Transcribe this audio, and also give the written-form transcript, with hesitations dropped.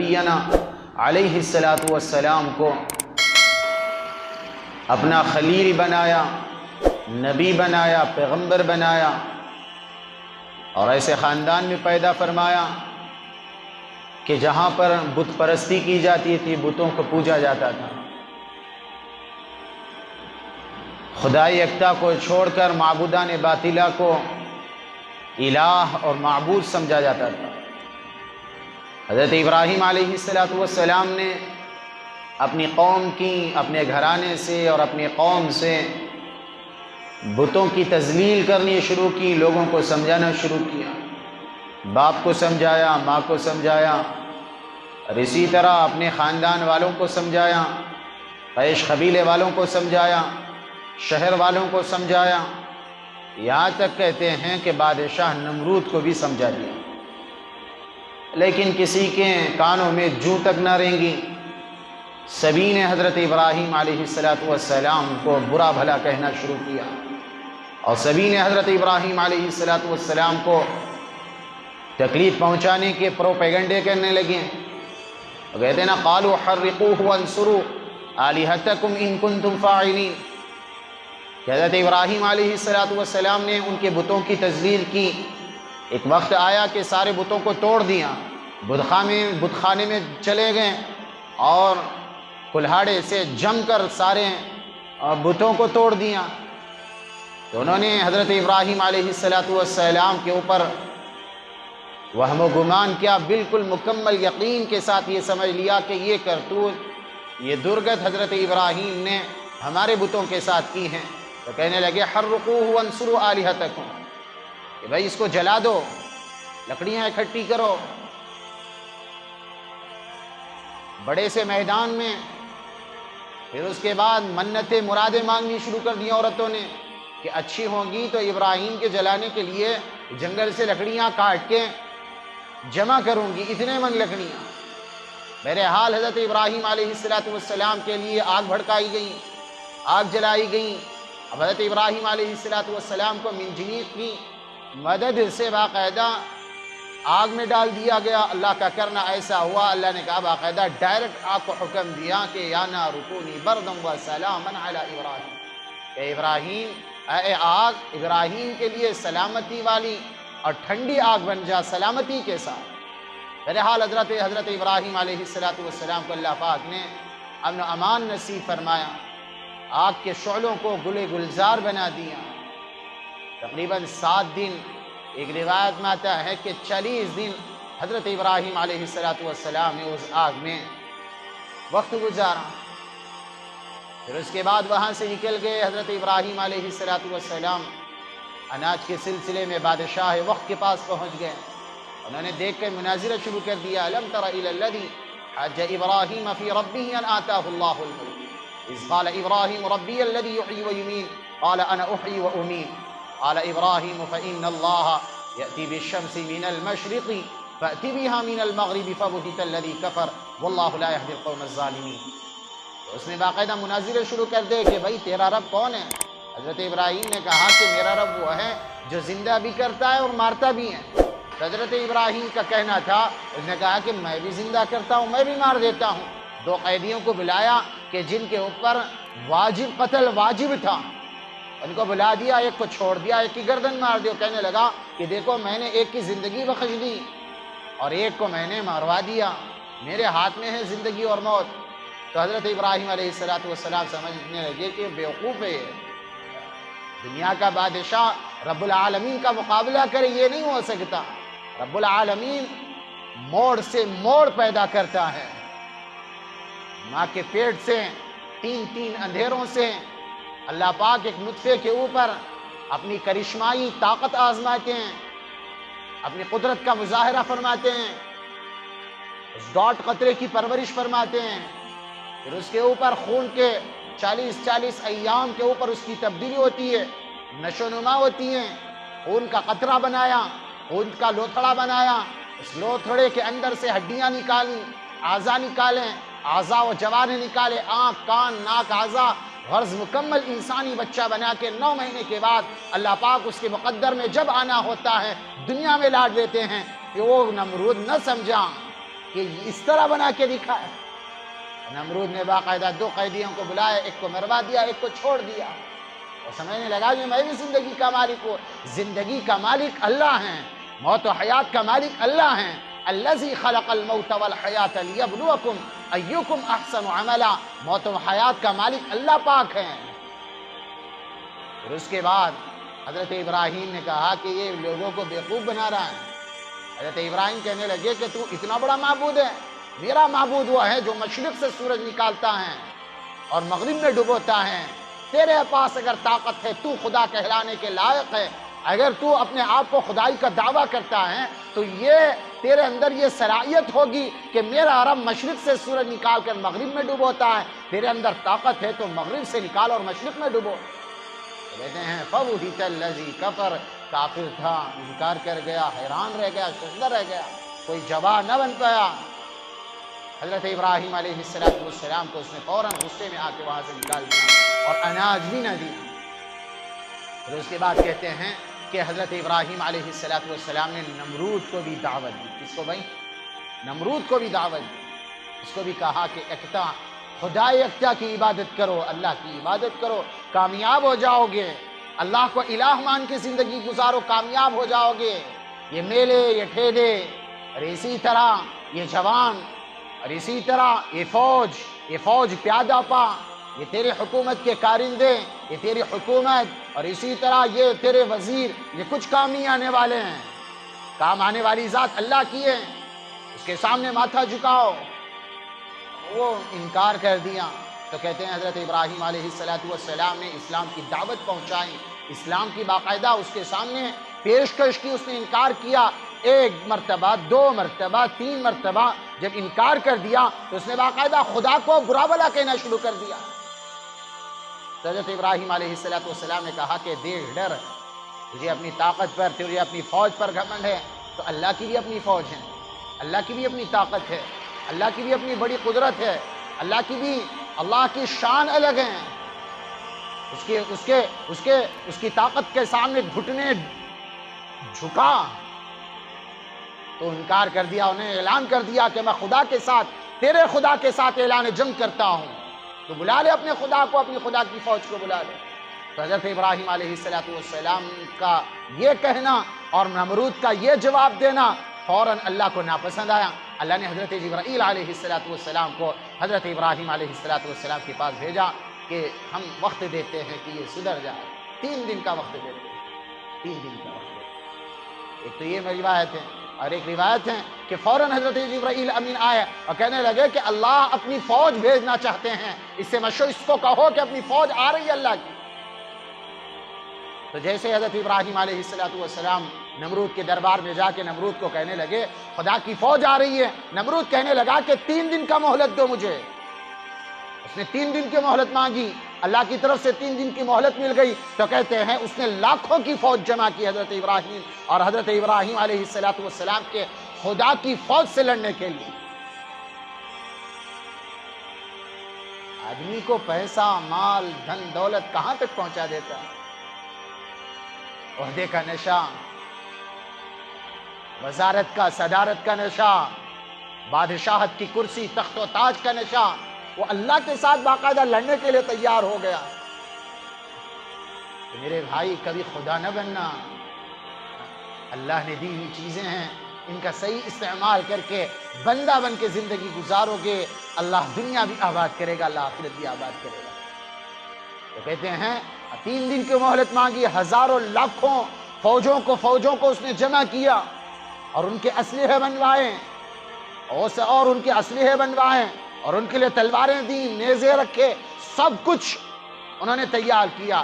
نبینا علیہ الصلاۃ والسلام کو اپنا خلیل بنایا، نبی بنایا، پیغمبر بنایا، اور ایسے خاندان میں پیدا فرمایا کہ جہاں پر بت پرستی کی جاتی تھی، بتوں کو پوجا جاتا تھا، خدائے یکتا کو چھوڑ کر معبودان باطلہ کو الہ اور معبود سمجھا جاتا تھا۔ حضرت ابراہیم علیہ السلام نے اپنی قوم کی، اپنے گھرانے سے اور اپنی قوم سے بتوں کی تذلیل کرنی شروع کی، لوگوں کو سمجھانا شروع کیا، باپ کو سمجھایا، ماں کو سمجھایا، اور اسی طرح اپنے خاندان والوں کو سمجھایا، قریش قبیلے والوں کو سمجھایا، شہر والوں کو سمجھایا، یہاں تک کہتے ہیں کہ بادشاہ نمرود کو بھی سمجھا دیا، لیکن کسی کے کانوں میں جوں تک نہ رینگی۔ سبھی نے حضرت ابراہیم علیہ السلام کو برا بھلا کہنا شروع کیا، اور سبھی نے حضرت ابراہیم علیہ السلام کو تکلیف پہنچانے کے پروپیگنڈے کرنے لگے۔ وہ کہتے ہیں نا، قالوا حرقوه وانصروا آلہتکم ان کنتم فاعلین، کہ حضرت ابراہیم علیہ السلام نے ان کے بتوں کی تذلیل کی۔ ایک وقت آیا کہ سارے بتوں کو توڑ دیا، بت خانے میں چلے گئے اور کلہاڑے سے جم کر سارے بتوں کو توڑ دیا۔ تو انہوں نے حضرت ابراہیم علیہ السلام کے اوپر وہم و گمان کیا، بالکل مکمل یقین کے ساتھ یہ سمجھ لیا کہ یہ کرتوت، یہ درگت حضرت ابراہیم نے ہمارے بتوں کے ساتھ کی ہیں۔ تو کہنے لگے حرقوه وانصروا آلہتکم، کہ بھائی اس کو جلا دو، لکڑیاں اکٹھی کرو۔ بڑے سے میدان میں پھر اس کے بعد منتیں مرادیں مانگنی شروع کر دی عورتوں نے کہ اچھی ہوں گی تو ابراہیم کے جلانے کے لیے جنگل سے لکڑیاں کاٹ کے جمع کروں گی، اتنے من لکڑیاں۔ بہرحال حضرت ابراہیم علیہ السلام کے لیے آگ بھڑکائی گئی، آگ جلائی گئی۔ اب حضرت ابراہیم علیہ السلام کو منجنیق کی مدد سے باقاعدہ آگ میں ڈال دیا گیا۔ اللہ کا کرنا ایسا ہوا، اللہ نے کہا باقاعدہ ڈائریکٹ آگ کو حکم دیا کہ یا نار کونی بردا وسلاما علی ابراہیم، کہ ابراہیم، اے آگ ابراہیم کے لیے سلامتی والی اور ٹھنڈی آگ بن جا سلامتی کے ساتھ۔ بہرحال حضرت ابراہیم علیہ السلام کو اللہ پاک نے امن و امان نصیب فرمایا، آگ کے شعلوں کو گلے گلزار بنا دیا۔ تقریباً 7 دن، ایک روایت میں آتا ہے کہ 40 دن حضرت ابراہیم علیہ السلام نے اس آگ میں وقت گزارا۔ پھر اس کے بعد وہاں سے نکل گئے حضرت ابراہیم علیہ السلام، اناج کے سلسلے میں بادشاہ وقت کے پاس پہنچ گئے۔ انہوں نے دیکھ کر مناظرہ شروع کر دیا، الم تر الی الذی حج ابراہیم فی ربہ ان آتاہ اللہ الملک اذ قال ابراہیم ربی الذی یحیی ویمیت قال انا احیی وامیت قال ابراہیم فإن اللہ یأتی بالشمس من المشرق فأت بها من المغرب فبہت الذی کفر واللہ لا یہدی القوم الظالمین۔ تو اس نے باقاعدہ مناظرے شروع کر دے کہ بھائی تیرا رب کون ہے؟ حضرت ابراہیم نے کہا کہ میرا رب وہ ہے جو زندہ بھی کرتا ہے اور مارتا بھی ہے۔ حضرت ابراہیم کا کہنا تھا، اس نے کہا کہ میں بھی زندہ کرتا ہوں، میں بھی مار دیتا ہوں۔ 2 قیدیوں کو بلایا کہ جن کے اوپر قتل واجب تھا، ان کو بلا دیا، ایک کو چھوڑ دیا، ایک کی گردن مار دیا۔ کہنے لگا کہ دیکھو میں نے ایک کی زندگی بخش دی اور ایک کو میں نے مروا دیا، میرے ہاتھ میں ہے زندگی اور موت۔ تو حضرت ابراہیم علیہ السلام سمجھنے لگے کہ بیوقوف ہے، دنیا کا بادشاہ رب العالمین کا مقابلہ کرے، یہ نہیں ہو سکتا۔ رب العالمین موڑ سے موڑ پیدا کرتا ہے، ماں کے پیٹ سے 3 اندھیروں سے اللہ پاک ایک نطفے کے اوپر اپنی کرشمائی طاقت آزماتے ہیں، اپنی قدرت کا مظاہرہ فرماتے ہیں، اس ڈاٹ قطرے کی پرورش فرماتے ہیں، پھر اس کے اوپر خون کے 40 ایام کے اوپر اس کی تبدیلی ہوتی ہے، نشو نما ہوتی ہے، خون کا قطرہ بنایا، خون کا لوتھڑا بنایا، اس لوتھڑے کے اندر سے ہڈیاں نکالی، اعضاء نکالیں، اعضاء و جوارح نکالے، آنکھ، کان، ناک، اعضاء، غرض مکمل انسانی بچہ بنا کے 9 مہینے کے بعد اللہ پاک اس کے مقدر میں جب آنا ہوتا ہے دنیا میں لاٹ دیتے ہیں کہ وہ نمرود نہ سمجھا کہ اس طرح بنا کے دکھائے۔ نمرود نے باقاعدہ 2 قیدیوں کو بلایا، ایک کو مروا دیا، ایک کو چھوڑ دیا، اور سمجھنے لگا کہ میں بھی زندگی کا مالک ہوں۔ زندگی کا مالک اللہ ہیں، موت و حیات کا مالک اللہ ہیں۔ الذی خلق الموت والحیات لیبلوکم ایکم احسن عملا، موت و حیات کا مالک اللہ پاک ہیں۔ پھر اس کے بعد حضرت ابراہیم نے کہا کہ یہ لوگوں کو بیوقوف بنا رہا ہے۔ حضرت ابراہیم کہنے لگے کہ تو اتنا بڑا معبود ہے؟ میرا معبود وہ ہے جو مشرق سے سورج نکالتا ہے اور مغرب میں ڈبوتا ہے۔ تیرے پاس اگر طاقت ہے، تو خدا کہلانے کے لائق ہے، اگر تو اپنے آپ کو خدائی کا دعویٰ کرتا ہے تو یہ تیرے اندر یہ صلاحیت ہوگی کہ میرا رب مشرق سے سورج نکال کر مغرب میں ڈبوتا ہے، تیرے اندر طاقت ہے تو مغرب سے نکال اور مشرق میں ڈبو۔ کہتے ہیں فَبُهِتَ الَّذِي كَفَرَ، کافر تھا، انکار کر گیا، حیران رہ گیا، شدہ رہ گیا، کوئی جواب نہ بن پایا۔ حضرت ابراہیم علیہ السلام کو اس نے فوراً غصے میں آ کے وہاں سے نکال دیا اور اناج بھی نہ دی۔ پھر اس کے بعد کہتے ہیں کہ حضرت ابراہیم علیہ السلام نے نمرود کو بھی دعوت دی۔ کس کو بھائی؟ نمرود کو بھی دعوت دی۔ اس کو بھی کہا کہ یکتا، خدا یکتا کی عبادت کرو، اللہ کی عبادت کرو، کامیاب ہو جاؤ گے۔ اللہ کو الہ مان کے زندگی گزارو، کامیاب ہو جاؤ گے۔ یہ میلے، یہ ٹھیلے، اور اسی طرح یہ جوان، اور اسی طرح یہ فوج پیادہ پا، یہ تیرے حکومت کے کارندے، یہ تیری حکومت، اور اسی طرح یہ تیرے وزیر، یہ کچھ کام نہیں آنے والے ہیں۔ کام آنے والی ذات اللہ کی ہے، اس کے سامنے ماتھا جھکاؤ۔ وہ انکار کر دیا تو کہتے ہیں حضرت ابراہیم علیہ السلام نے اسلام کی دعوت پہنچائی، اسلام کی باقاعدہ اس کے سامنے پیشکش کی، اس نے انکار کیا 1 مرتبہ، 2 مرتبہ، 3 مرتبہ۔ جب انکار کر دیا تو اس نے باقاعدہ خدا کو برا بھلا کہنا شروع کر دیا۔ حضرت ابراہیم علیہ السلام نے کہا کہ دیکھ ڈر، تجھے اپنی طاقت پر، تجھے اپنی فوج پر گھمنڈ ہے، تو اللہ کی بھی اپنی فوج ہے، اللہ کی بھی اپنی طاقت ہے، اللہ کی بھی اپنی بڑی قدرت ہے، اللہ کی شان الگ ہے۔ اس کی طاقت کے سامنے گھٹنے جھکا تو انکار کر دیا، انہیں اعلان کر دیا کہ میں خدا کے ساتھ، تیرے خدا کے ساتھ اعلان جنگ کرتا ہوں، تو بلا لے اپنے خدا کو، اپنی خدا کی فوج کو بلا لے۔ تو حضرت ابراہیم علیہ السلام کا یہ کہنا اور نمرود کا یہ جواب دینا فوراً اللہ کو ناپسند آیا۔ اللہ نے حضرت جبرائیل علیہ السلام کو حضرت ابراہیم علیہ السلام کے پاس بھیجا کہ ہم وقت دیتے ہیں کہ یہ سدھر جائے، 3 دن کا وقت دیتے ہیں، 3 دن کا وقت دیتے ہیں۔ ایک تو یہ روایت ہے، اور ایک روایت ہے کہ فوراً حضرت جبرائیل امین آئے اور کہنے لگے کہ اللہ اپنی فوج بھیجنا چاہتے ہیں، اس سے مشہور، اس کو کہو کہ اپنی فوج آ رہی ہے اللہ کی۔ تو جیسے حضرت ابراہیم علیہ السلام نمرود کے دربار میں جا کے نمرود کو کہنے لگے خدا کی فوج آ رہی ہے، نمرود کہنے لگا کہ 3 دن کا مہلت دو مجھے۔ اس نے 3 دن کی مہلت مانگی، اللہ کی طرف سے 3 دن کی مہلت مل گئی، تو کہتے ہیں اس نے لاکھوں کی فوج جمع کی حضرت ابراہیم اور حضرت ابراہیم علیہ السلام کے خدا کی فوج سے لڑنے کے لیے۔ آدمی کو پیسہ، مال، دھن دولت کہاں تک پہنچا دیتا ہے؟ عہدے کا نشہ، وزارت کا، صدارت کا نشہ، بادشاہت کی کرسی، تخت و تاج کا نشہ، وہ اللہ کے ساتھ باقاعدہ لڑنے کے لیے تیار ہو گیا۔ تو میرے بھائی کبھی خدا نہ بننا، اللہ نے دی ہوئی چیزیں ہیں، ان کا صحیح استعمال کر کے بندہ بن کے زندگی گزارو گے، اللہ دنیا بھی آباد کرے گا، اللہ آخرت بھی آباد کرے گا۔ تو کہتے ہیں 3 دن کی مہلت مانگی، ہزاروں لاکھوں فوجوں کو اس نے جمع کیا اور ان کے اسلحے بنوائے اور ان کے اسلحے بنوائے اور ان کے لیے تلواریں دیں، نیزے رکھے، سب کچھ انہوں نے تیار کیا۔